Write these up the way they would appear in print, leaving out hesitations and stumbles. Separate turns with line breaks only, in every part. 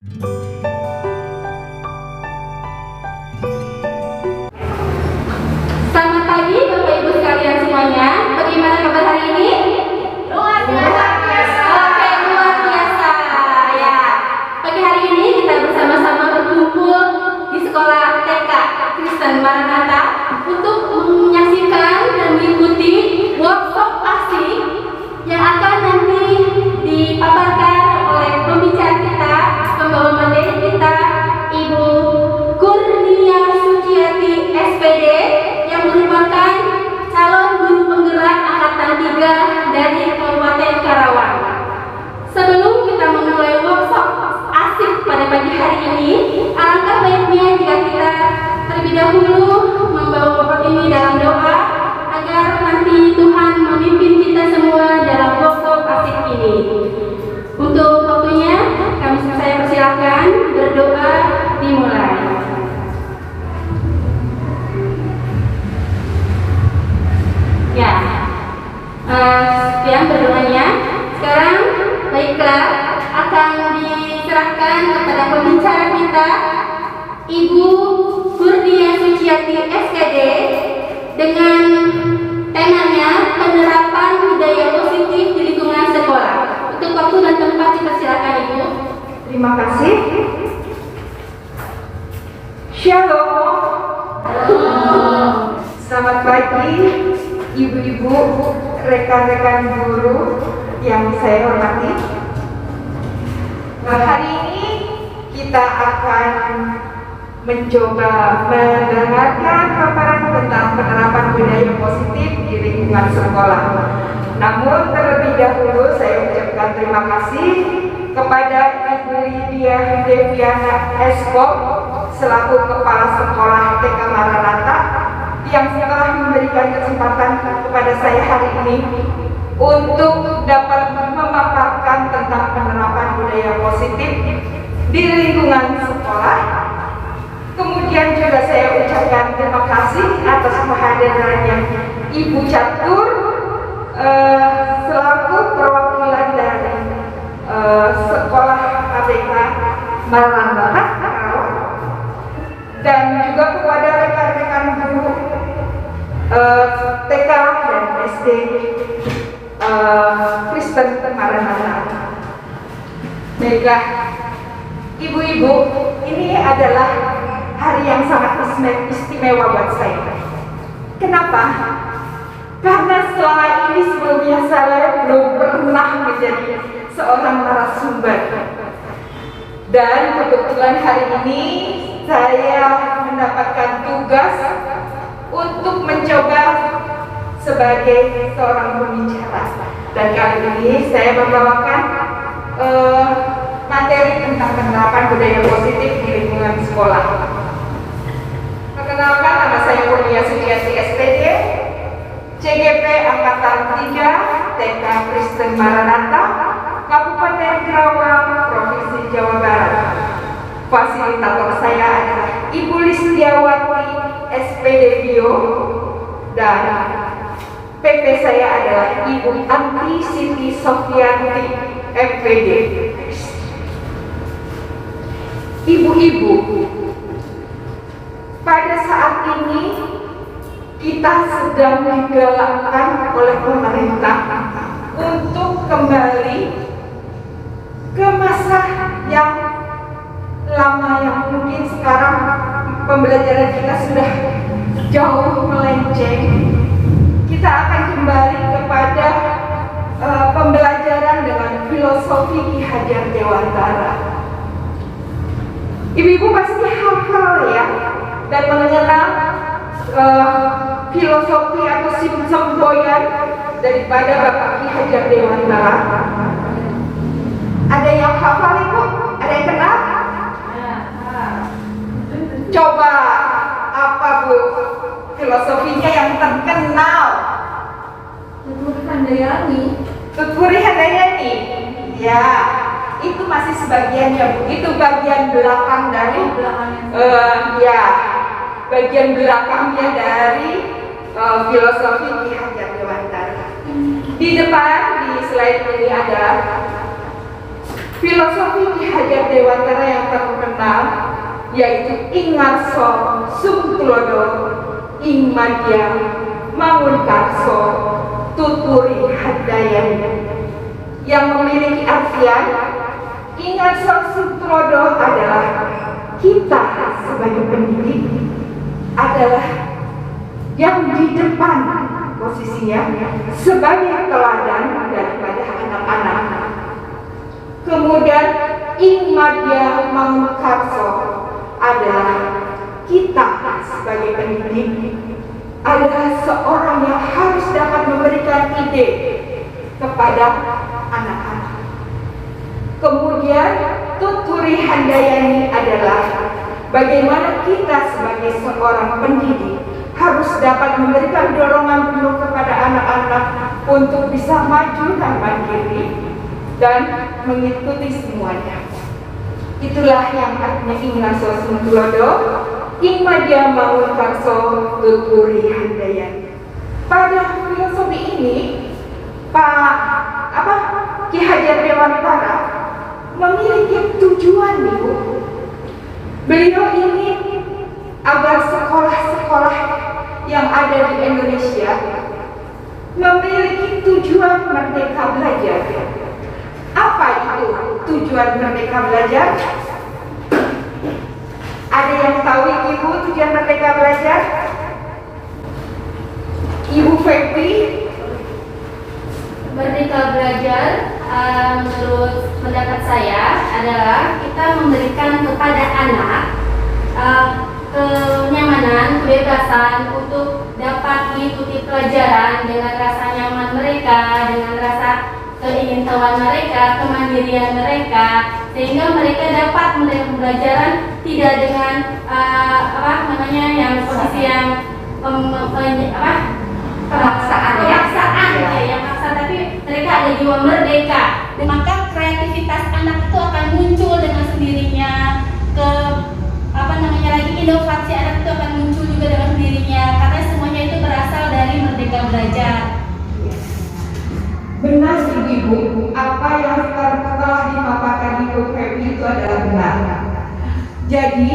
Selamat pagi Bapak Ibu sekalian semuanya. Bagaimana kabar hari ini? Luar biasa. Oke, luar biasa. Ya. Pagi hari ini kita bersama-sama berkumpul di sekolah TK Kristen Maranatha untuk menyaksikan dan mengikuti workshop asik yang akan nanti dipaparkan oleh pembicara kita, pembawa materi kita, Ibu Kurnia Suciati SPD, yang merupakan calon guru penggerak angkatan 3 dari Kabupaten Karawang. Sebelum kita memulai workshop asik pada pagi hari ini, alangkah baiknya jika kita terlebih dahulu membawa workshop ini dalam doa agar nanti Tuhan memimpin kita semua dalam workshop asik ini. Untuk waktunya, saya persilakan berdoa dimulai. Ya, sekian berdoanya. Sekarang baiklah akan diserahkan kepada pembicara kita, Ibu Kurnia Suciati SPD, dengan temanya penerapan budaya positif di lingkungan sekolah. Untuk waktu dan tempat dipersilakan Ibu.
Terima kasih. Shalom. Selamat pagi ibu-ibu, rekan-rekan guru yang saya hormati. Hari ini kita akan mencoba mendengarkan paparan tentang penerapan budaya positif di lingkungan sekolah. Namun terlebih dahulu saya ucapkan terima kasih kepada Ibu Lydia Deviana Eskop selaku Kepala Sekolah TK Maranatha yang telah memberikan kesempatan kepada saya hari ini untuk dapat memaparkan tentang penerapan budaya positif di lingkungan sekolah. Kemudian juga saya ucapkan terima kasih atas kehadirannya Ibu Catur selaku perwakilan dari sekolah ABK Maranatha dan juga kepada rekan-rekan guru TK dan SD Kristen Maranatha. Baiklah, ibu-ibu, ini adalah hari yang sangat istimewa buat saya. Kenapa? Karena selama ini sebelumnya saya belum pernah menjadi seorang narasumber. Dan kebetulan hari ini saya mendapatkan tugas untuk mencoba sebagai seorang pembicara. Dan kali ini saya membawakan materi tentang penerapan budaya positif di lingkungan sekolah. Perkenalkan, nama saya Kurnia Suciati SPD, CGP Angkatan 3 TK Kristen Maranatha, Kabupaten Karawang, Provinsi Jawa Barat. Fasilitator saya adalah Ibu Listiawati SPD Bio dan PP saya adalah Ibu Anti Siti Sofianti FPD. Ibu-ibu, pada saat ini kita sedang digalakkan oleh pemerintah untuk kembali ke masa yang lama, yang mungkin sekarang pembelajaran kita sudah jauh melenceng. Kita akan kembali kepada pembelajaran dengan filosofi Ki Hajar Dewantara. Ibu-ibu pasti hafal ya dan mengenal filosofi atau semboyan daripada Bapak Ki Hajar Dewantara. Ada yang hafal Ibu? Ada yang kenal? Coba apa Bu filosofinya yang terkenal?
Tuturi Handayani.
Tuturi Handayani. Ya, itu masih sebagian ya Bu. Itu bagian belakang dari ya, bagian belakangnya dari filosofi Ki Hajar Dewantara. Di depan di slide ini ada Filosofi Ki Hajar Dewantara yang terkenal yaitu Ingarso Sungtulodo Ing Madya Mangunkarso Tuturi Handayani, yang memiliki artian Ingarso Sungtulodo adalah kita sebagai pendidik adalah yang di depan posisinya sebagai teladan daripada anak-anak. Kemudian Ing Madya Mangunkarso adalah kita sebagai pendidik adalah seorang yang harus dapat memberikan ide kepada anak-anak. Kemudian Tuturi Handayani adalah bagaimana kita sebagai seorang pendidik harus dapat memberikan dorongan penuh kepada anak-anak untuk bisa maju dan mandiri dan mengikuti semuanya. Itulah yang artinya Ingarso Sungtulodo Ing Madya Mangunkarso Tuturi Handayani. Pada filosofi ini Ki Hajar Dewantara memiliki tujuan, Ibu. Beliau ingin agar sekolah-sekolah yang ada di Indonesia memiliki tujuan merdeka belajar. Apa itu tujuan merdeka belajar? Ada yang tahu, Ibu, tujuan merdeka belajar? Ibu Febri?
Merdeka belajar menurut pendapat saya adalah kita memberikan kepada anak kenyamanan, kebebasan untuk dapat mengikuti pelajaran dengan rasa nyaman mereka, dengan rasa keingintahuan mereka, kemandirian mereka, sehingga mereka dapat menerima pelajaran tidak dengan yang posisi yang pemaksaan, yang maksa, tapi mereka ada jiwa merdeka. Dan maka kreativitas anak itu akan muncul dengan sendirinya, inovasi anak itu akan muncul juga dengan sendirinya, karena semuanya itu berasal dari merdeka belajar.
Benar, Ibu. Apa yang telah dipaparkan Ibu Febri itu adalah benar. Jadi,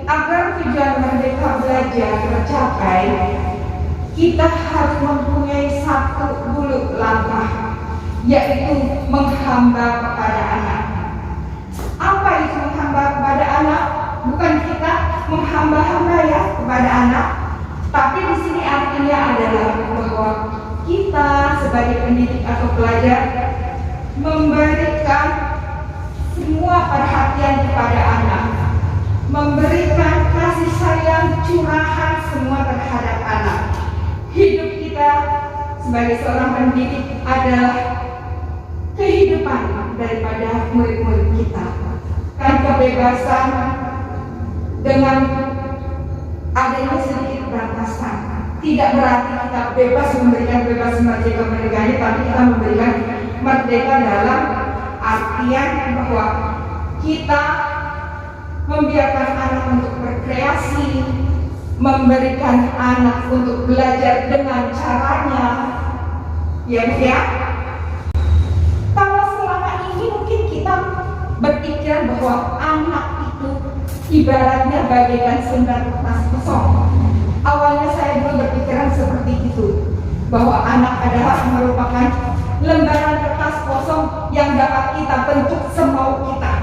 agar tujuan merdeka belajar tercapai, kita harus mempunyai satu dulu langkah, yaitu menghamba kepada anak. Apa itu menghamba kepada anak? Bukan kita menghamba-hamba ya kepada anak, tapi di sini artinya adalah bahwa kita sebagai pendidik atau pelajar memberikan semua perhatian kepada anak, memberikan kasih sayang curahan semua terhadap anak. Hidup kita sebagai seorang pendidik adalah kehidupan daripada murid-murid kita. Kan kebebasan dengan adanya sedikit batasan tidak berarti kita bebas memberikan merdeka merdekanya, tapi kita memberikan merdeka dalam artian bahwa kita membiarkan anak untuk berkreasi, memberikan anak untuk belajar dengan caranya, ya Bu ya. Kalau selama ini mungkin kita berpikir bahwa anak itu ibaratnya bagaikan lembar kertas kosong. Awalnya saya dulu berpikiran seperti itu, bahwa anak adalah merupakan lembaran kertas kosong yang dapat kita bentuk semau kita.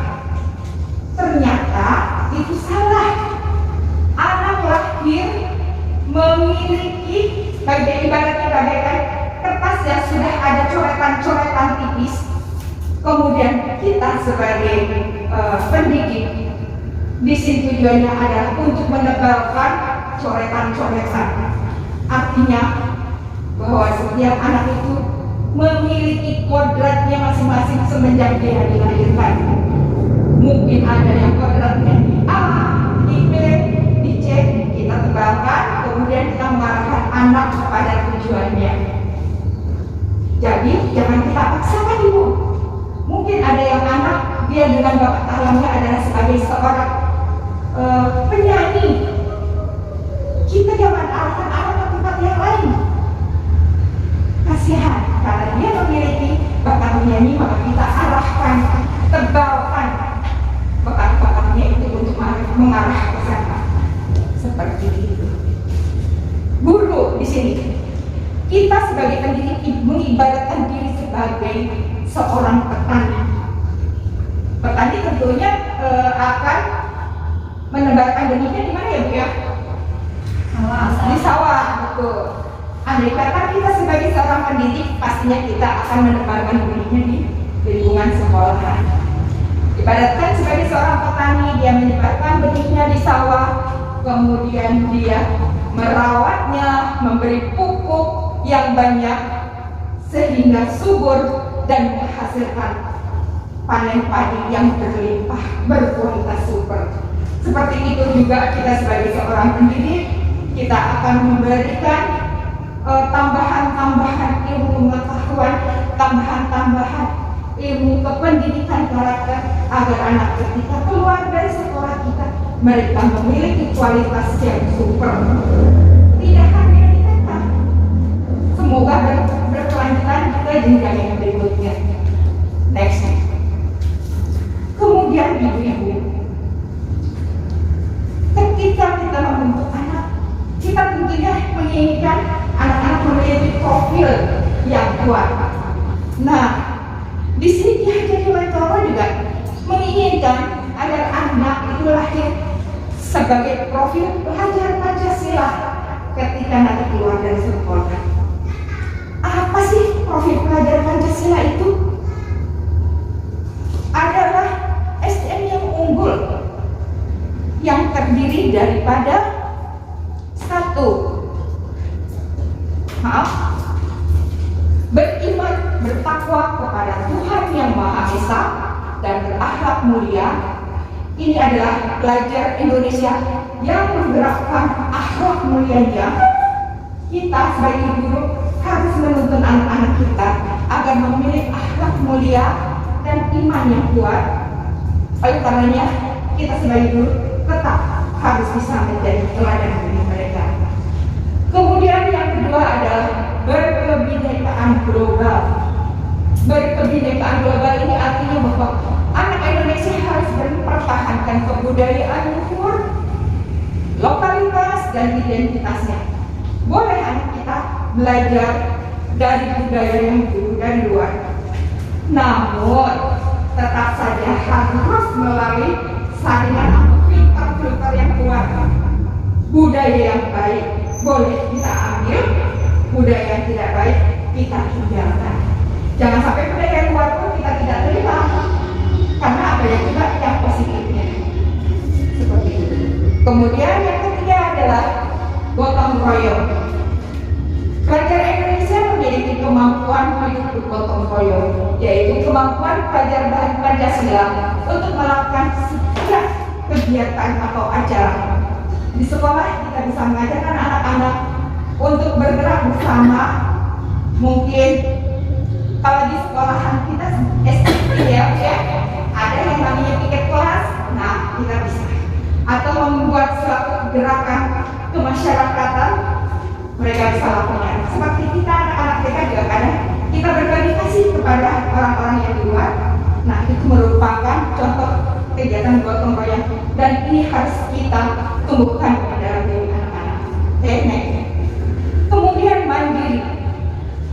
Ternyata itu salah. Anak lahir memiliki ibaratnya bagaikan kertas yang sudah ada coretan-coretan tipis. Kemudian kita sebagai pendidik di sini tujuannya adalah untuk menebalkan coretan-coretan. Artinya bahwa setiap anak itu memiliki kodratnya masing-masing semenjak dia dilahirkan. Mungkin ada yang kodratnya di A, di B, di C, kita tebalkan, kemudian kita mengarahkan anak kepada tujuannya. Jadi jangan kita paksakan, Ibu. Mungkin ada yang anak dia dengan bakat alamnya adalah sebagai seorang penyanyi. Kita jangan arahkan anak ke tempat yang lain. Kasihan, karena dia memiliki bakat menyanyi, maka kita arahkan tebalkan bakat-bakatnya itu untuk mengarah ke sana. Seperti itu. Guru di sini, kita sebagai pendidik mengibaratkan diri sebagai seorang petani. Petani tentunya akan menebarkan benihnya di mana ya Bu ya? Di sawah, betul. Andai kata kita sebagai seorang pendidik, pastinya kita akan menebarkan benihnya di lingkungan sekolahan. Ibaratkan sebagai seorang petani, dia menyebarkan benihnya di sawah, kemudian dia merawatnya, memberi pupuk yang banyak sehingga subur dan menghasilkan panen padi yang berlimpah, berkualitas super. Seperti itu juga kita sebagai seorang pendidik, kita akan memberikan tambahan-tambahan ilmu pengetahuan, tambahan-tambahan ilmu kependidikan karakter agar anak ketika keluar dari sekolah kita mereka memiliki kualitas yang super. Tidak hanya di TK, semoga berkelanjutan ke jenjang yang berikutnya. Next. Kemudian ibu-ibu, ketika kita membentuk anak, kita tentunya menginginkan anak-anak memiliki profil yang kuat. Nah, di sini diajari oleh Toro juga menginginkan agar anak itu lahir sebagai profil pelajar Pancasila ketika nanti keluar dari sekolah. Apa sih profil pelajar Pancasila itu? Adalah SDM yang unggul, yang terdiri daripada beriman, bertakwa kepada Tuhan yang Maha Esa dan berakhlak mulia. Ini adalah pelajar Indonesia yang menggerakkan akhlak mulianya. Kita sebagai guru harus menuntun anak-anak kita agar memiliki akhlak mulia dan iman yang kuat. Oleh karenanya kita sebagai guru tetap harus bisa menjadi teladan bagi mereka. Kemudian yang kedua adalah berkebinekaan global. Berkebinekaan global ini artinya bahwa anak Indonesia harus mempertahankan kebudayaan luhur, lokalitas dan identitasnya. Boleh anak kita belajar dari budaya yang dari luar, namun tetap saja harus melalui saringan atau filter yang kuat. Budaya yang baik boleh kita ambil, budaya yang tidak baik kita tinggalkan. Jangan sampai budaya yang luar pun kita tidak terima, karena ada yang juga yang positifnya. Seperti itu. Kemudian yang ketiga adalah gotong royong. Pelajar Indonesia memiliki kemampuan hidup bergotong royong, yaitu kemampuan pelajar Pancasila untuk melakukan setiap kegiatan atau acara. Di sekolah kita bisa mengajarkan anak-anak untuk bergerak bersama. Mungkin kalau di sekolahan kita SD ya, ada yang namanya piket kelas. Nah, kita bisa atau membuat suatu gerakan kemasyarakatan, mereka bisa lakukan. Seperti kita anak-anak TK juga kadang kita berbagi kasih kepada orang-orang yang di luar. Nah, itu merupakan contoh kegiatan gotong royong dan ini harus kita tumbuhkan pada diri anak-anak. Kemudian mandiri.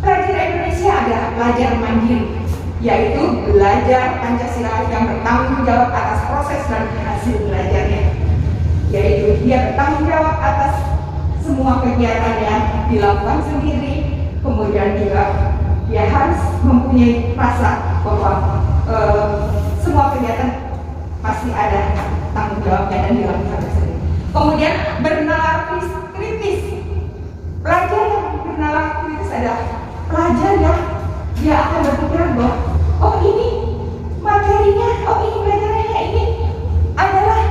Pelajar Indonesia adalah pelajar mandiri, yaitu belajar Pancasila yang bertanggung jawab atas proses dan hasil belajarnya. Yaitu dia bertanggung jawab atas semua kegiatannya dilakukan sendiri, kemudian juga dia harus mempunyai rasa bahwa semua kegiatan pasti ada tanggung jawabnya dan dilakukan sendiri. Kemudian bernalar kritis. Pelajar yang bernalar kritis adalah pelajar yang dia akan berpikiran bahwa oh ini materinya, oh ini pelajarannya ini adalah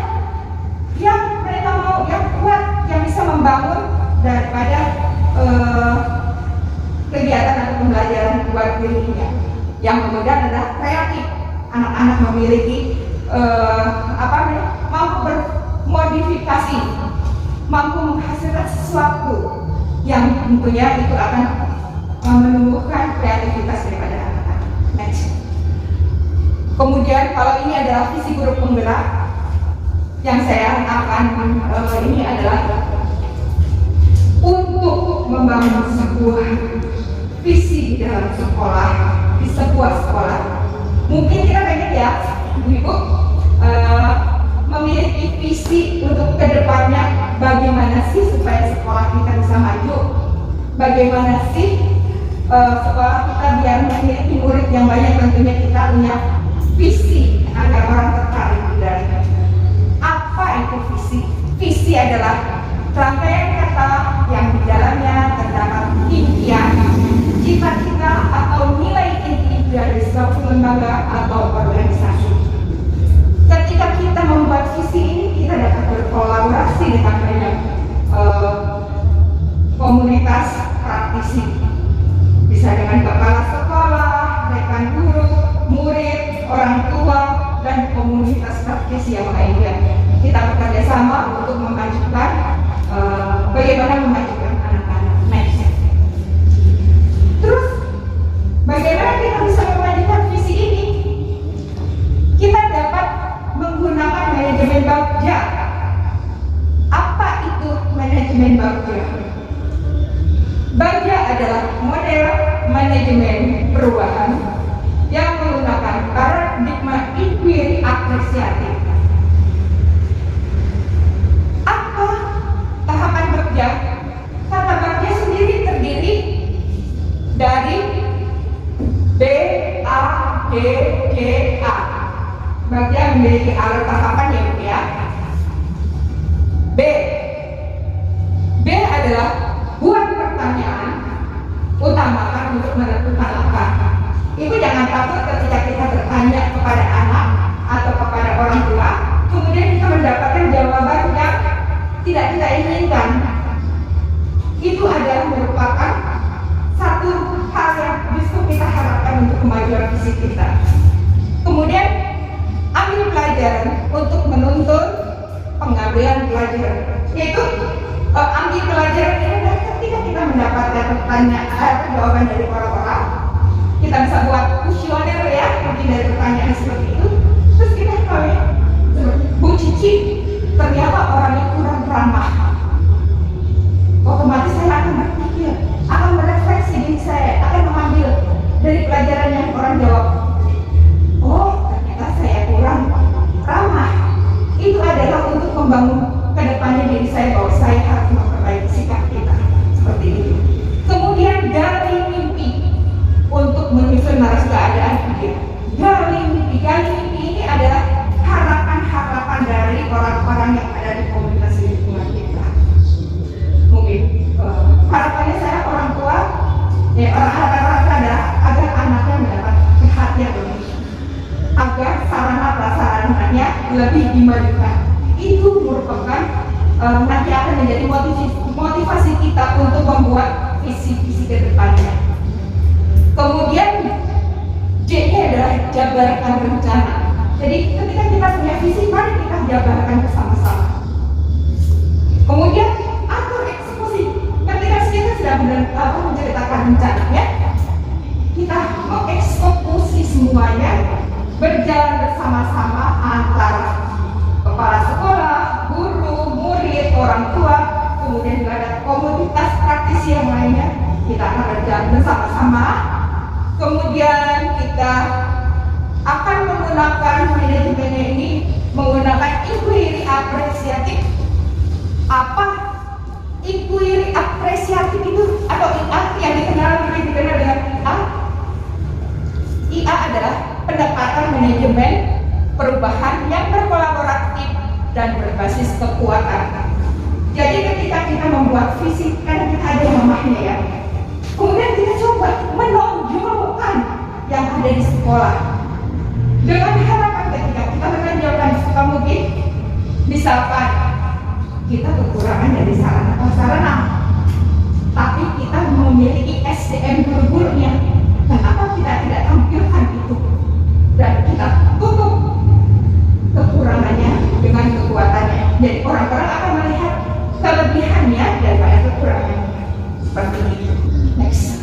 yang mereka mau, yang kuat, yang bisa membangun daripada kegiatan atau pembelajaran buat dirinya. Yang kemudian adalah kreatif. Anak-anak memiliki mampu bermodifikasi, mampu menghasilkan sesuatu yang tentunya itu akan menumbuhkan kreativitas daripada anak-anak. Next. Kemudian kalau ini adalah visi guru penggerak, yang saya akan ini adalah untuk membangun sebuah visi di dalam sekolah, di sebuah sekolah. Mungkin kita banyak ya, Ibu, memiliki visi untuk kedepannya bagaimana sih supaya sekolah kita bisa maju, bagaimana sih sekolah kita biar memiliki murid yang banyak. Tentunya kita punya visi agar orang tertarik dari apa itu visi. Visi adalah rangkaian kata yang di dalamnya terdapat impian, cita-cita atau nilai inti dari suatu lembaga atau organisasi. Ketika kita membuat visi ini, kita dapat berkolaborasi dengan banyak komunitas praktisi, bisa dengan kepala sekolah, rekan guru, murid, orang tua, dan komunitas praktisi yang lainnya. Kita bekerja sama untuk memajukan bagaimana memajukan anak-anak. Next. Terus, bagaimana kita bisa memajukan visi ini? Kita dapat menggunakan manajemen bagja. Apa itu manajemen bagja? Bagja adalah model manajemen perubahan yang menggunakan paradigma inquiry apresiatif. Apa tahapan bagja? Kata bagja sendiri terdiri dari B, A, D, G, A. Bagja memiliki alur tahapan ya, Bu ya. B. B adalah buat pertanyaan, utamakan untuk menentukan langkah. Ibu jangan takut ketika kita bertanya kepada anak atau kepada orang tua, kemudian kita mendapatkan jawaban yang tidak kita inginkan. Itu adalah merupakan satu hal yang justru kita harapkan untuk kemajuan visi kita. Kemudian ambil pelajaran untuk menuntun pengambilan pelajaran, yaitu ambil pelajaran ini adalah ketika kita mendapatkan pertanyaan jawaban dari orang-orang, kita bisa buat kuesioner ya, mungkin dari pertanyaan seperti itu. Terus kita tahu ya, Bu Cici ternyata orangnya kurang ramah. Otomatis saya akan berpikir, akan merefleksi diri saya, akan mengambil dari pelajaran yang orang jawab. Oh, ternyata saya kurang ramah. Itu adalah untuk membangun kedepannya diri saya bahwa saya harus memperbaiki sikap kita seperti itu. Kemudian gali mimpi untuk menyusun narasi keadaan hidup. Gali mimpi ini adalah harapan-harapan dari orang-orang yang ada di komunitas lingkungan kita. Mungkin harapannya saya orang tua, ya orang-orang adalah agar anaknya mendapat perhatian lebih, agar sarana prasarananya lebih dimajukan. Itu merupakan nanti akan menjadi motivasi kita untuk membuat visi-visi ke depannya. Kemudian J-nya adalah jabarkan rencana. Jadi ketika kita punya visi, mari kita jabarkan bersama-sama. Kemudian atur eksekusi. Ketika kita sudah menceritakan rencananya, kita mengeksekusi semuanya, berjalan bersama-sama antara kepala sekolah, guru, murid, orang tua, kemudian juga ada komunitas praktisi yang lainnya. Kita akan berjalan bersama-sama. Kemudian kita akan menggunakan manajemennya ini menggunakan inquiry apresiatif. Apa inquiry apresiatif itu atau IA yang lebih dikenal dengan IA? IA adalah pendekatan manajemen perubahan yang berkolaboratif dan berbasis kekuatan. Jadi ketika kita membuat visi, karena kita ada mamahnya ya, kemudian kita coba menonjolkan yang ada di sekolah dengan harapan ketika kita menonjolkan suka mungkin misalkan kita kekurangan dari sarana prasarana, tapi kita memiliki SDM guru-gurunya. Kenapa kita tidak tampilkan itu dan kita tutup kekurangannya dengan kekuatannya? Jadi orang-orang akan melihat kelebihannya daripada kekurangannya. Seperti itu. Next.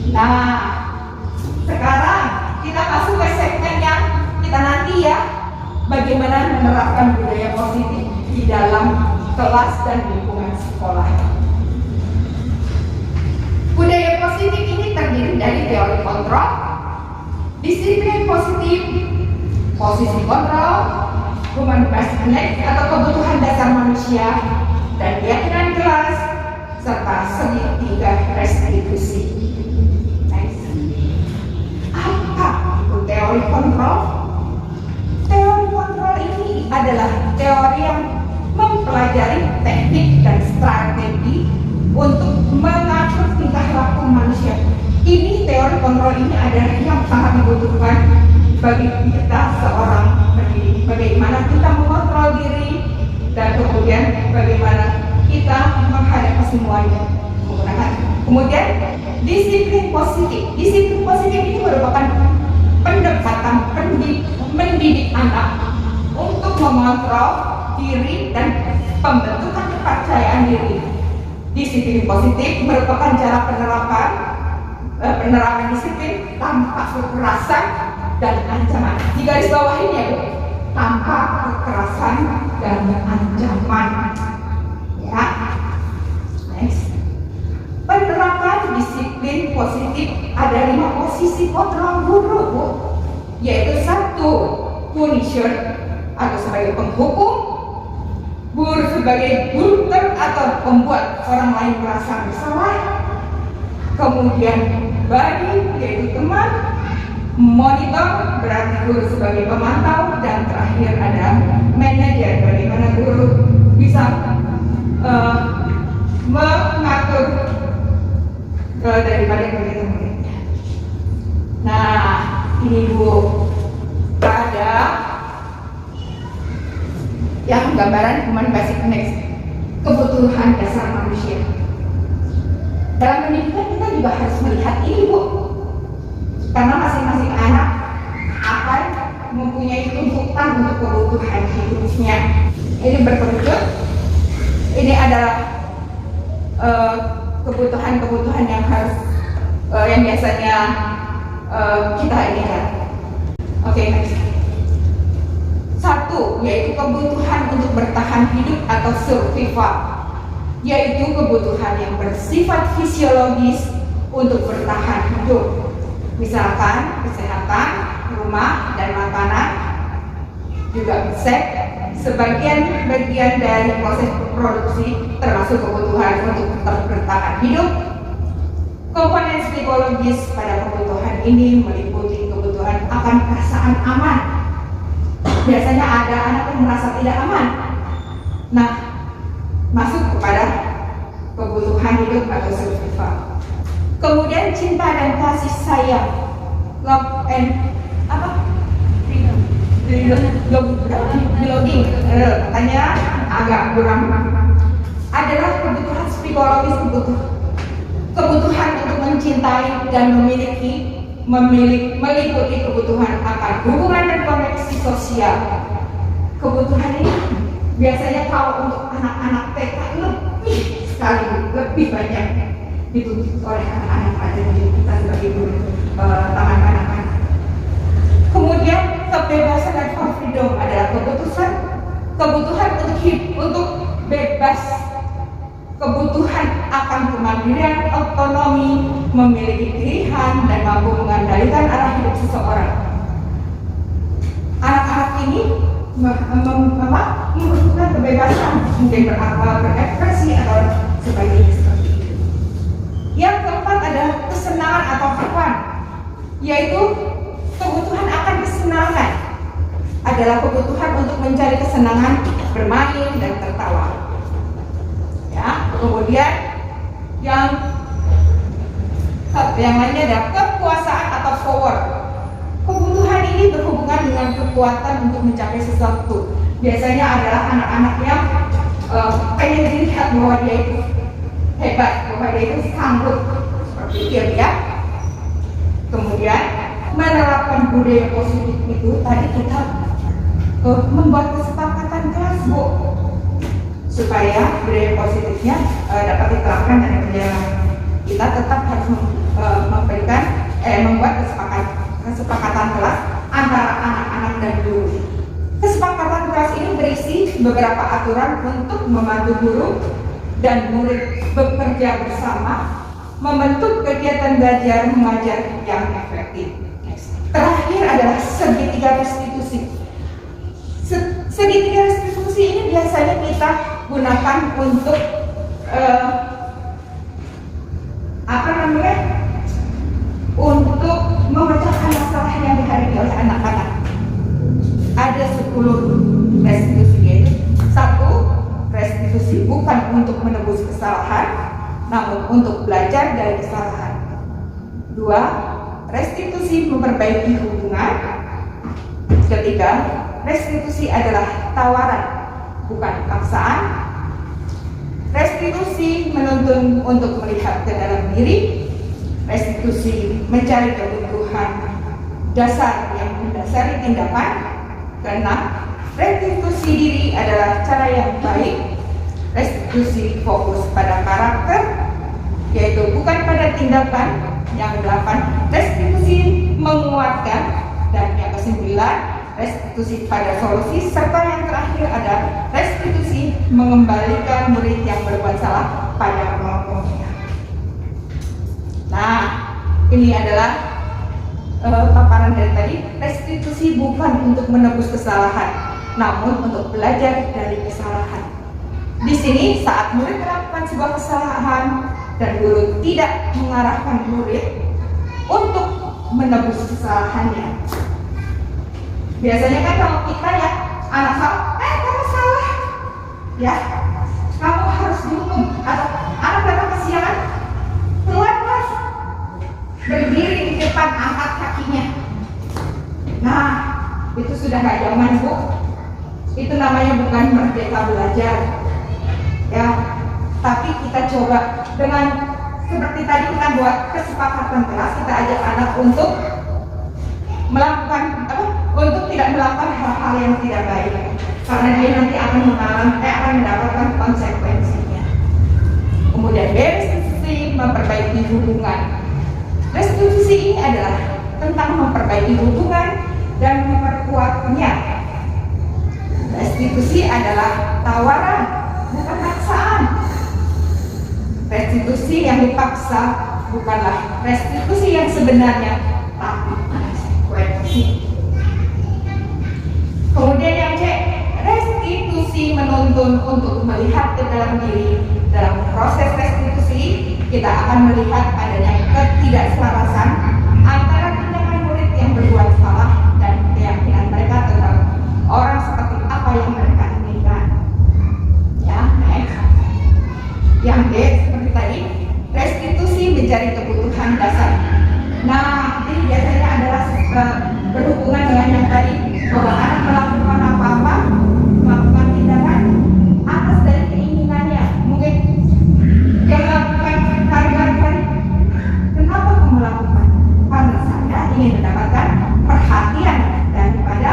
Nah, sekarang kita masuk ke segmen yang nanti ya bagaimana menerapkan budaya positif di dalam kelas dan lingkungan sekolah. Budaya positif ini terdiri dari teori kontrol, disiplin positif, posisi kontrol, human based needs atau kebutuhan dasar manusia, dan keyakinan kelas, serta segitiga restitusi. Apa itu teori kontrol? Teori kontrol ini adalah teori yang mempelajari teknik dan strategi untuk mengatur tingkah laku manusia. Ini teori kontrol ini adalah yang sangat dibutuhkan bagi kita seorang pendidik. Bagaimana kita mengontrol diri dan kemudian bagaimana kita menghadapi semuanya menggunakan. Kemudian disiplin positif. Disiplin positif ini merupakan pendekatan mendidik anak untuk mengontrol diri dan pembentukan kepercayaan diri. Disiplin positif merupakan cara penerapan disiplin tanpa kekerasan dan ancaman. Di garis bawah ini ya Bu, tanpa kekerasan dan ancaman. Ya, next. Penerapan disiplin positif ada 5 posisi kontrol guru Bu, yaitu 1. Punisher atau sebagai penghukum, guru sebagai guruter atau pembuat orang lain merasa bersalah, kemudian buddy yaitu teman, monitor berarti guru sebagai pemantau, dan terakhir ada manajer, bagaimana guru bisa mengatur daripada murid-muridnya. Nah ini Bu, ada yang gambaran human basic needs, kebutuhan dasar manusia. Dalam pendidikan kita juga harus melihat ini Bu, karena masing-masing anak akan mempunyai tuntutan untuk kebutuhan hidupnya. Ini berkerucut, ini adalah kebutuhan-kebutuhan yang harus yang biasanya kita inginkan. Oke, next. 1, yaitu kebutuhan untuk bertahan hidup atau survival, yaitu kebutuhan yang bersifat fisiologis untuk bertahan hidup, misalkan kesehatan, rumah, dan makanan, juga seks, sebagian bagian dari proses produksi, termasuk kebutuhan untuk tetap bertahan hidup. Komponen psikologis pada kebutuhan ini meliputi kebutuhan akan perasaan aman. Biasanya ada anak yang merasa tidak aman. Nah, masuk kepada kebutuhan hidup atau survival. Kemudian cinta dan kasih sayang, love and belonging, katanya agak kurang. Adalah kebutuhan psikologis, kebutuhan untuk mencintai dan meliputi kebutuhan akan hubungan dan koneksi sosial. Kebutuhan ini biasanya kalau untuk anak-anak TK lebih banyak dituntut oleh anak-anak pada kita sebagai guru taman kanak-kanak. Kemudian kebebasan dan freedom adalah kebutuhan untuk bebas, kebutuhan akan kemandirian, otonomi, memiliki pilihan, dan mampu mengendalikan arah hidup seseorang. Anak-anak ini membutuhkan kebebasan, mungkin berekspresi atau sebagainya seperti itu. Yang keempat adalah kesenangan atau fun, yaitu kebutuhan akan kesenangan, adalah kebutuhan untuk mencari kesenangan, bermain dan tertawa. Ya, kemudian yang lainnya adalah kekuasaan atau power. Kebutuhan ini berhubungan dengan kekuatan untuk mencapai sesuatu. Biasanya adalah anak-anak yang pengen dilihat bahwa dia itu hebat, bahwa dia itu sanggup, seperti itu ya. Kemudian menerapkan budaya positif itu tadi kita membuat kesepakatan kelas Bu, supaya budaya positifnya dapat diterapkan dan berjalan. Kita tetap harus membuat kesepakatan kelas antara anak-anak dan guru. Kesepakatan kelas ini berisi beberapa aturan untuk membantu guru dan murid bekerja bersama, membentuk kegiatan belajar mengajar yang efektif. Terakhir adalah segitiga restitusi. Segitiga restitusi ini biasanya kita gunakan untuk untuk memecahkan masalah yang dihadapi oleh anak-anak. Ada 10 restitusi, yaitu 1. Restitusi bukan untuk menebus kesalahan, namun untuk belajar dari kesalahan. 2. Restitusi memperbaiki hubungan. 3. Restitusi adalah tawaran, bukan paksaan. Restitusi menuntun untuk melihat ke dalam diri. Restitusi mencari kebutuhan dasar yang mendasari tindakan. Keenam, restitusi diri adalah cara yang baik. Restitusi fokus pada karakter, yaitu bukan pada tindakan. Yang 8, restitusi menguatkan. Dan yang ke-9, restitusi pada solusi. Serta yang terakhir ada restitusi mengembalikan murid yang berbuat salah pada kelompoknya. Nah, ini adalah paparan dari tadi. Restitusi bukan untuk menebus kesalahan, namun untuk belajar dari kesalahan. Di sini saat murid melakukan sebuah kesalahan dan guru tidak mengarahkan murid untuk menebus kesalahannya. Biasanya kan kalau kita ya, anak salah, kamu salah, ya, kamu harus dihukum. Atau anak datang kesiangan, keluar kelas, berdiri di depan, angkat kakinya. Nah, itu sudah gak zaman, Bu. Itu namanya bukan merdeka belajar, ya. Tapi kita coba dengan seperti tadi kita buat kesepakatan kelas, kita ajak anak untuk melakukan untuk tidak melakukan hal-hal yang tidak baik, karena dia nanti akan mendapatkan konsekuensinya. Kemudian restitusi memperbaiki hubungan. Restitusi ini adalah tentang memperbaiki hubungan dan memperkuatnya. Restitusi adalah tawaran, bukan paksaan. Restitusi yang dipaksa bukanlah restitusi yang sebenarnya, tapi konsekuensi. Kemudian yang C, restitusi menuntun untuk melihat ke dalam diri. Dalam proses restitusi, kita akan melihat adanya ketidakselarasan antara tindakan murid yang berbuat salah dan keyakinan mereka tentang orang seperti apa yang mereka inginkan. Ya, next. Yang D, seperti tadi, restitusi mencari kebutuhan dasar. Nah, ini biasanya adalah berhubungan dengan yang tadi, bahwa anak melakukan apa-apa, melakukan tindakan atas dari keinginannya. Mungkin dia melakukan hari-hari, kenapa kamu melakukan? Karena saya ingin mendapatkan perhatian daripada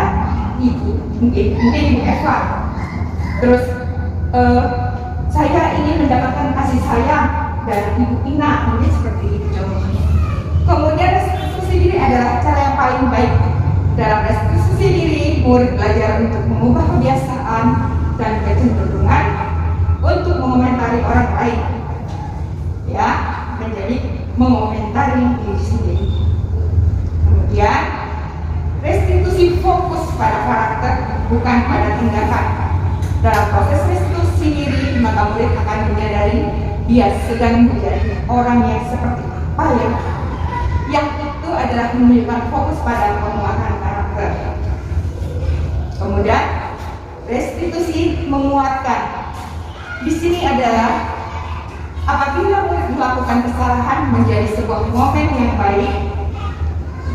ibu, mungkin ibu Eva. Terus saya ingin mendapatkan kasih sayang dari ibu Ina, mungkin seperti itu contohnya. Kemudian restitusi diri adalah cara yang paling baik. Dalam restitusi diri, murid belajar untuk mengubah kebiasaan dan kecenderungan untuk mengomentari orang lain, ya, menjadi mengomentari diri sendiri. Kemudian restitusi fokus pada karakter, bukan pada tindakan. Dalam proses restitusi diri, maka murid akan menyadari dia sedang menjadi orang yang seperti apa yang itu adalah menunjukkan fokus pada penguatan karakter. Kemudian restitusi menguatkan. Di sini adalah apabila murid melakukan kesalahan menjadi sebuah momen yang baik,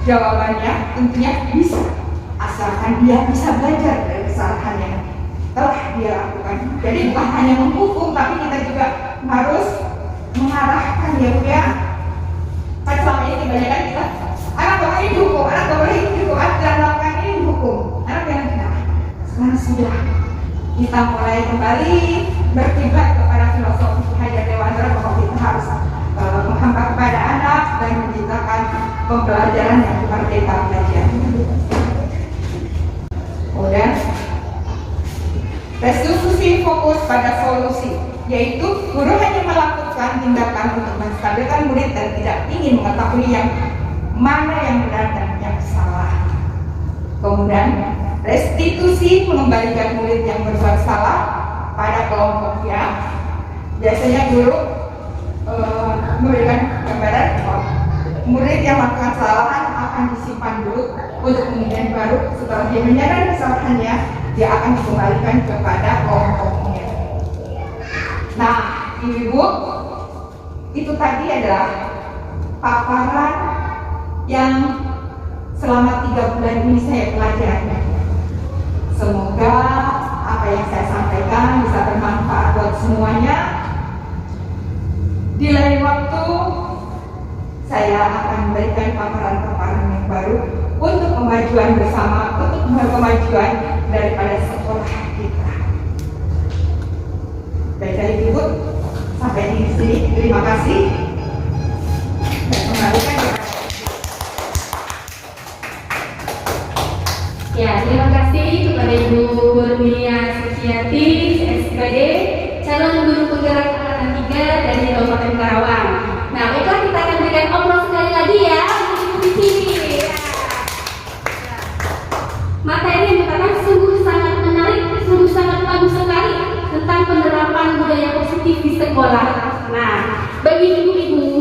jawabannya tentunya bisa, asalkan dia bisa belajar dari kesalahan yang telah dia lakukan. Jadi bukan hanya menghukum, tapi kita juga harus mengarahkan ya. Kan selama ini kebanyakan kita, anak boleh ini dihukum, anak boleh ini dihukum, anak jangan melakukan ini dihukum, anak jangan tidak. Sekarang sudah kita mulai kembali berkiblat kepada filosofi Hajar Dewantara bahwa kita harus menghamba kepada anak dan menciptakan pembelajaran yang merdeka belajar. Kemudian restitusi fokus pada solusi, yaitu guru hanya melakukan tindakan untuk menstabilkan murid dan tidak ingin mengetahui yang mana yang benar dan yang salah. Kemudian restitusi mengembalikan murid yang berbuat salah pada kelompoknya. Biasanya guru memberikan gambaran bahwa murid yang melakukan kesalahan akan disimpan dulu untuk kemudian baru setelah dia menyadari kesalahannya, dia akan dikembalikan kepada kelompoknya. Nah, ibu, itu tadi adalah paparan yang selama 3 bulan ini saya pelajari. Semoga apa yang saya sampaikan bisa bermanfaat buat semuanya. Di lain waktu saya akan memberikan paparan-paparan yang baru untuk kemajuan bersama, untuk kemajuan daripada sekolah kita. Baik Ibu, sampai di sini. Terima kasih. Saya kembalikan ya.
Ya, terima kasih kepada Ibu Nurmilia Suciati, SPD, calon guru penggerak angkatan 3 dari Kabupaten Karawang. Nah, baiklah kita akan berikan obrol sekali lagi ya, Ibu di sini. Ya. Materi yang pertama sungguh sangat menarik, sungguh sangat bagus sekali tentang penerapan budaya positif di sekolah. Nah, bagi ibu-ibu,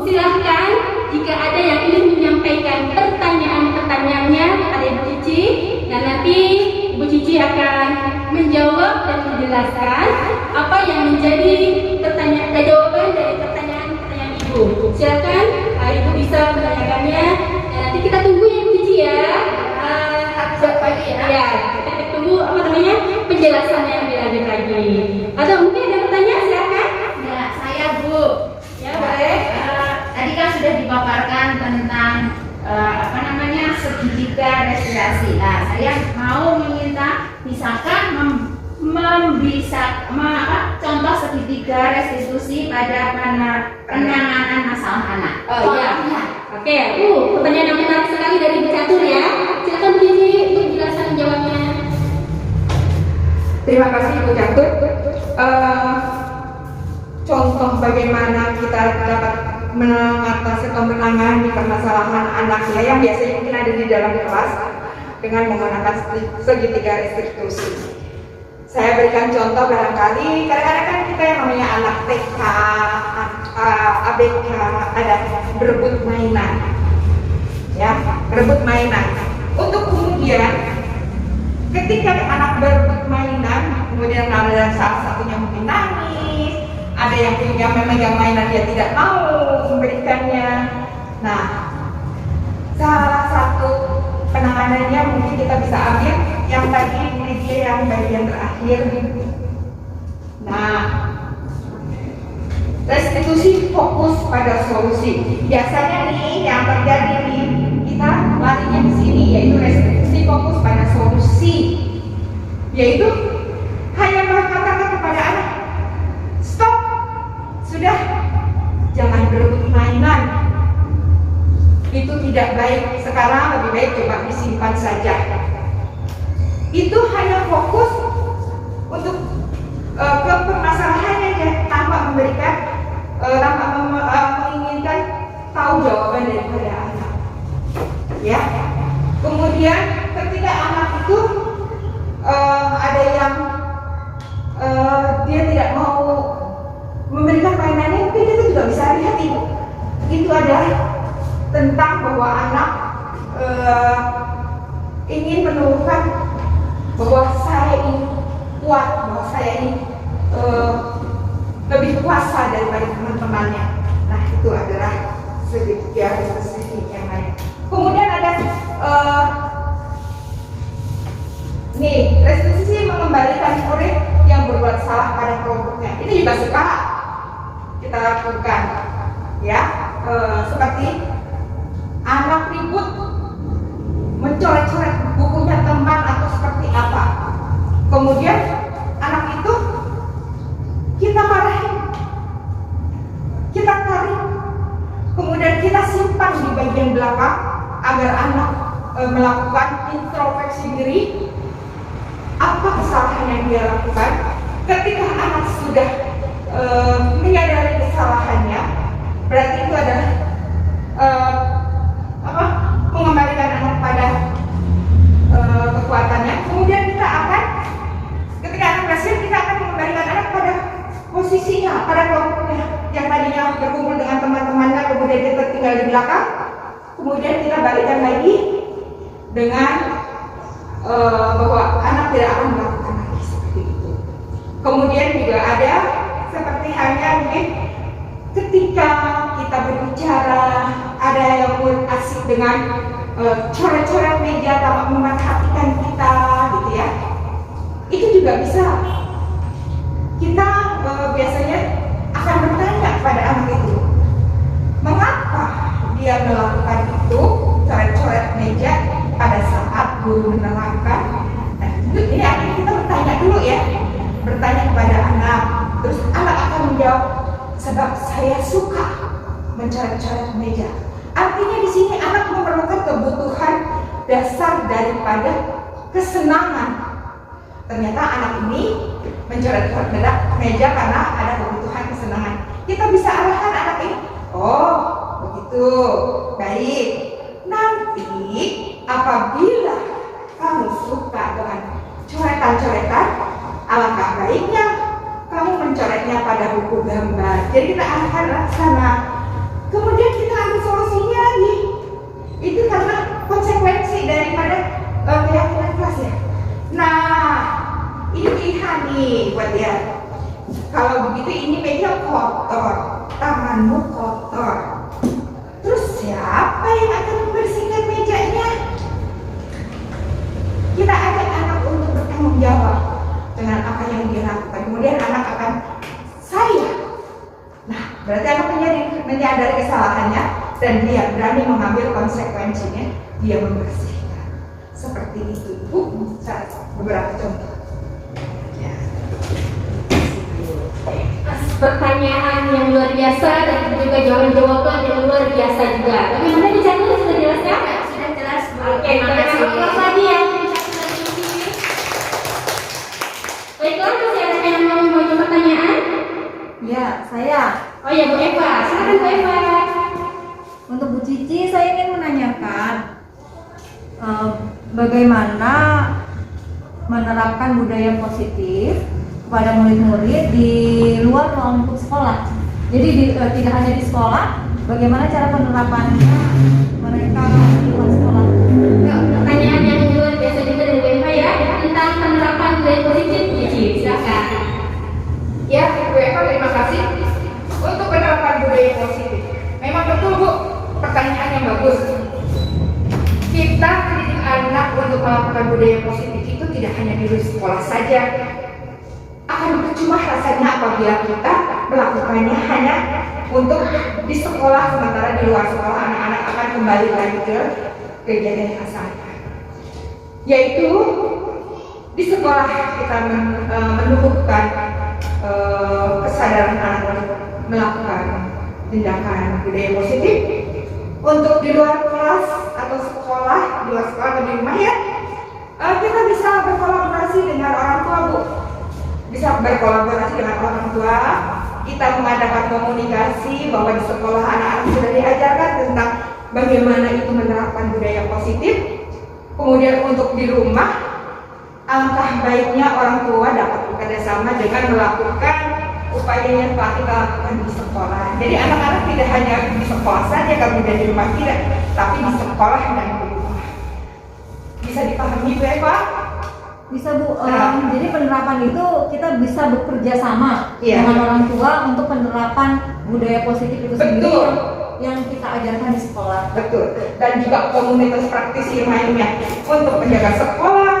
silahkan jika ada yang ingin menyampaikan pertanyaan-pertanyaannya kepada Ibu Cici, dan nanti Ibu Cici akan menjawab dan menjelaskan apa yang menjadi jawaban dari pertanyaan-pertanyaan Ibu. Silakan Ibu bisa menanyakannya, dan nanti kita tunggu ya Ibu Cici ya. Ya, kita tunggu penjelasannya yang lebih lanjut lagi. Atau mungkin ada pertanyaan, silakan.
Ya, saya Bu.
Ya, boleh.
Tadi kan sudah dipaparkan tentang segitiga respirasi. Nah, saya mau meminta misalkan contoh segitiga restitusi pada penanganan masalah anak.
Oh iya. Oke, pertanyaan yang menarik sekali dari Bu Catur ya. Silakan Bu Cici untuk jelaskan jawabnya.
Terima kasih Bu Catur. Contoh bagaimana kita dapat mengatasi atau menangani permasalahan anak yang biasanya mungkin ada di dalam kelas dengan menggunakan segitiga restitusi. Saya berikan contoh barangkali kadang-kadang kan kita yang namanya anak TK, ABK ada berebut mainan, ya berebut mainan. Untuk kemudian ketika anak berebut mainan, kemudian ada salah satunya mungkin nangis, ada yang punya memegang mainan dia tidak mau memberikannya. Nah, salah satu penanganannya mungkin kita bisa ambil yang tadi yang bagian terakhir. Nah, restitusi fokus pada solusi. Biasanya nih yang terjadi nih kita larinya di sini, yaitu restitusi fokus pada solusi, yaitu hanya mengatakan kepada anak, stop, sudah, jangan berebut mainan, itu tidak baik. Sekarang lebih baik coba disimpan saja. Itu hanya fokus untuk ke permasalahannya tanpa memberikan menginginkan tahu jawaban daripada anak. Ya. Kemudian ketika anak itu ada yang dia tidak mau memberikan mainannya, mungkin kita juga bisa lihat itu adalah tentang bahwa anak ingin menunjukkan bahwa saya ini kuat, bahwa saya ini lebih kuasa daripada teman-temannya. Nah, itu adalah segitiga restitusi yang lain. Kemudian ada restitusi mengembalikan murid yang berbuat salah pada kelompoknya. Ini juga suka kita lakukan, ya, seperti anak ribut mencoret-coret bukunya teman atau seperti apa. Kemudian anak itu kita marahin, kita tarik, kemudian kita simpan di bagian belakang agar anak melakukan introspeksi diri kesalahan yang dia lakukan. Ketika anak sudah menyadari kesalahannya, berarti itu adalah mengembalikan anak pada kekuatannya. Kemudian kita akan, ketika anak berhasil, kita akan mengembalikan anak pada posisinya, pada kelompoknya yang tadinya berkumpul dengan teman-temannya, kemudian dia tertinggal di belakang. Kemudian kita balikkan lagi dengan bahwa anak tidak akan melakukan lagi seperti itu. Kemudian juga ada seperti halnya mungkin ketika kita berbicara, ada yang pun asik dengan coret-coret meja tanpa memerhatikan kita, gitu ya. Itu juga bisa. Kita biasanya akan bertanya kepada anak itu, mengapa dia melakukan itu, coret-coret meja pada saat guru menerangkan. Nah, ini artinya kita bertanya dulu ya, bertanya kepada anak. Terus anak akan menjawab, sebab saya suka mencoret-coret meja. Artinya di sini anak memerlukan kebutuhan dasar daripada kesenangan. Ternyata anak ini mencoret-coret meja karena ada kebutuhan kesenangan. Kita bisa arahkan anak ini, oh begitu, baik. Nanti apabila kamu suka dengan coretan-coretan, alangkah baiknya kamu mencoretnya pada buku gambar. Jadi kita arahkan ke sana. Kemudian kita ambil solusinya lagi. Itu karena konsekuensi daripada keyakinan kelas ya. Nah, ini pilihan nih buat dia. Kalau begitu ini meja kotor, tanganmu kotor. Terus siapa yang akan membersihkan mejanya? Kita ajak anak untuk bertanggung jawab dengan apa yang dia lakukan. Kemudian anak akan saya. Nah, berarti anak menyadari kesalahannya dan dia berani mengambil konsekuensinya. Dia membersihkan. Seperti itu, Bu. Beberapa contoh. Ya.
Pertanyaan yang luar biasa dan juga jawaban-jawaban yang luar biasa juga. Bagaimana dicatat, sudah jelas ya?
Sudah jelas, Bu.
Oke,
Terima
kita
kasih.
akan lagi ya. Baiklah, masih ada yang mau mengajukan pertanyaan?
Ya, saya.
Oh ya, Bu Eva. Silakan Bu Eva.
Untuk Bu Cici, saya ingin menanyakan bagaimana menerapkan budaya positif kepada murid-murid di luar lingkup sekolah. Jadi tidak hanya di sekolah, bagaimana cara penerapannya mereka di luar sekolah?
Ya, pertanyaan yang luar biasa juga dari Bu Eva ya, tentang penerapan budaya positif. Silakan.
Ya, Bu Eva, terima kasih untuk penerapan budaya positif. Memang betul, Bu, pertanyaan yang bagus. Kita didik anak untuk melakukan budaya positif itu tidak hanya di sekolah saja. Akan percuma rasanya apabila kita melakukannya hanya untuk di sekolah, sementara di luar sekolah anak-anak akan kembali lagi ke kegiatan yang sama. Yaitu di sekolah kita menumbuhkan kesadaran anak untuk melakukan tindakan budaya positif. Untuk di luar kelas atau sekolah, di luar sekolah atau di rumah ya, kita bisa berkolaborasi dengan orang tua, Bu. Bisa berkolaborasi dengan orang tua. Kita mengadakan komunikasi bahwa di sekolah anak-anak sudah diajarkan tentang bagaimana itu menerapkan budaya positif. Kemudian untuk di rumah, alangkah baiknya orang tua dapat bekerjasama dengan melakukan upaya yang telah kita lakukan di sekolah. Jadi anak-anak tidak hanya di sekolah saja, kemudian di rumah tidak, tapi di sekolah dan di rumah. Bisa dipahami, Bu Eva?
Bisa, Bu. Jadi penerapan itu kita bisa bekerja sama
Iya.
dengan orang tua untuk penerapan budaya positif itu sendiri
Betul.
yang kita ajarkan di sekolah.
Betul. Dan juga komunitas praktisi lainnya untuk menjaga sekolah,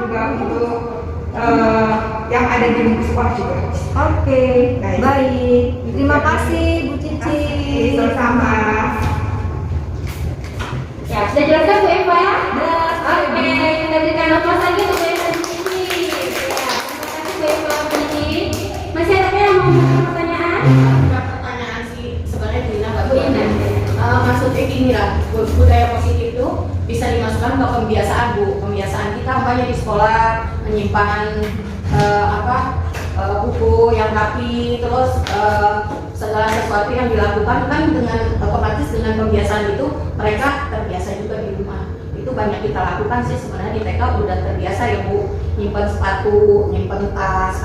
juga untuk yang ada di lingkup sekolah juga.
Oke,
Baik.
baik. Terima kasih, Bu Cici.
Sama.
Ya, sudah jelaskan Bu Eva?
Jelas.
Oke, kita berikan aplaus lagi untuk Bu Eva di sini. Ya, terima kasih Bu Eva di sini. Masih ada yang mau mengajukan pertanyaan?
Pertanyaan sih sebenarnya Dina nggak
Bu Ina.
maksudnya gini lah, budaya positif itu bisa dimasukkan ke pembiasaan, Bu. Pembiasaan kita umpamanya di sekolah menyimpan buku yang rapi, terus segala sesuatu yang dilakukan kan dengan otomatis dengan kebiasaan itu mereka terbiasa juga di rumah. Itu banyak kita lakukan sih sebenarnya di TK udah terbiasa ya Bu, nyimpan sepatu, nyimpan tas,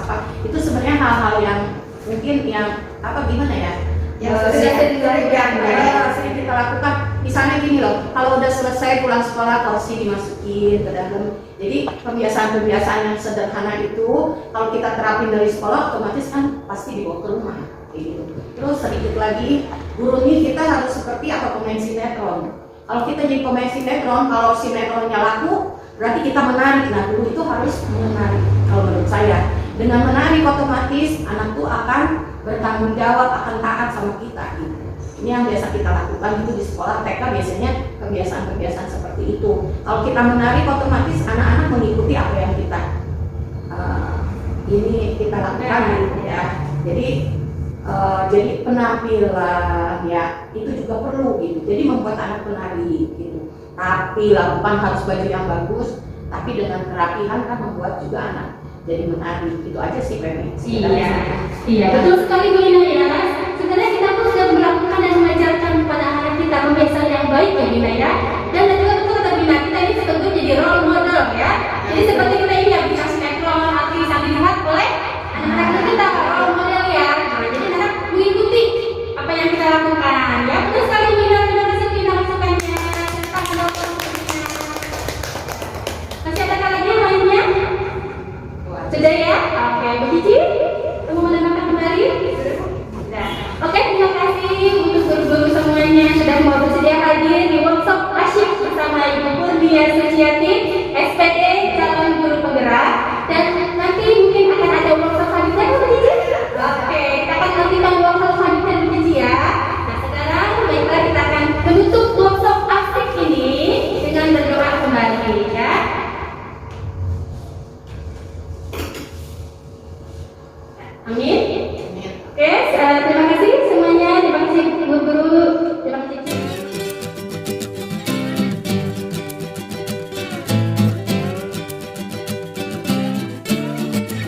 itu sebenarnya hal-hal yang mungkin yang gimana ya? Sering kita lakukan. Misalnya gini loh, kalau udah selesai pulang sekolah kursi dimasukin ke dalam. Jadi kebiasaan-kebiasaan yang sederhana itu kalau kita terapin dari sekolah otomatis kan pasti dibawa ke rumah gitu. Terus sedikit lagi, guru ini kita harus seperti pemain sinetron. Kalau kita jadi pemain sinetron, kalau sinetronnya laku berarti kita menarik. Nah, guru itu harus menarik kalau menurut saya. Dengan menarik otomatis anak tuh akan bertanggung jawab, akan taat sama kita gitu. Ini yang biasa kita lakukan itu di sekolah TK, biasanya kebiasaan-kebiasaan seperti itu. Kalau kita menarik otomatis anak-anak mengikuti apa yang kita kita lakukan gitu ya. Jadi penampilan ya itu juga perlu gitu. Jadi membuat anak penari gitu. Tapi lakukan harus baju yang bagus, tapi dengan kerapihan kan membuat juga anak jadi menarik. Itu aja sih Femi.
Iya, betul sekali Bu Ina ya. Sebenarnya kita pun sudah melakukan dan mengajarkan kepada anak kita kebiasaan yang baik ya Bina ya. Dan juga betul kata Bina, kita ini sebetulnya jadi role model ya. Jadi seperti kita ini yang bisa sinetron, artis yang dilihat oleh anak-anak kita role model ya. Jadi anak mengikuti apa yang kita lakukan ya. Betul sekali Bina, terima kasih Bina masukannya. Masih ada lagi yang lainnya? Sudah ya? Oke, Bu Cici, kamu menambahkan kembali? Oke, terima kasih untuk guru-guru semuanya sudah mau bersedia hadir di workshop asyik bersama Ibu Purnia Suciati, SPD calon guru penggerak. Dan nanti mungkin akan ada workshop selanjutnya, Bu Cici. Oke, kita akan nantikan workshop selanjutnya, Bu Cici ya. Nah, sekarang baiklah kita akan menutup workshop asyik ini dengan berdoa kembali ya. Amin.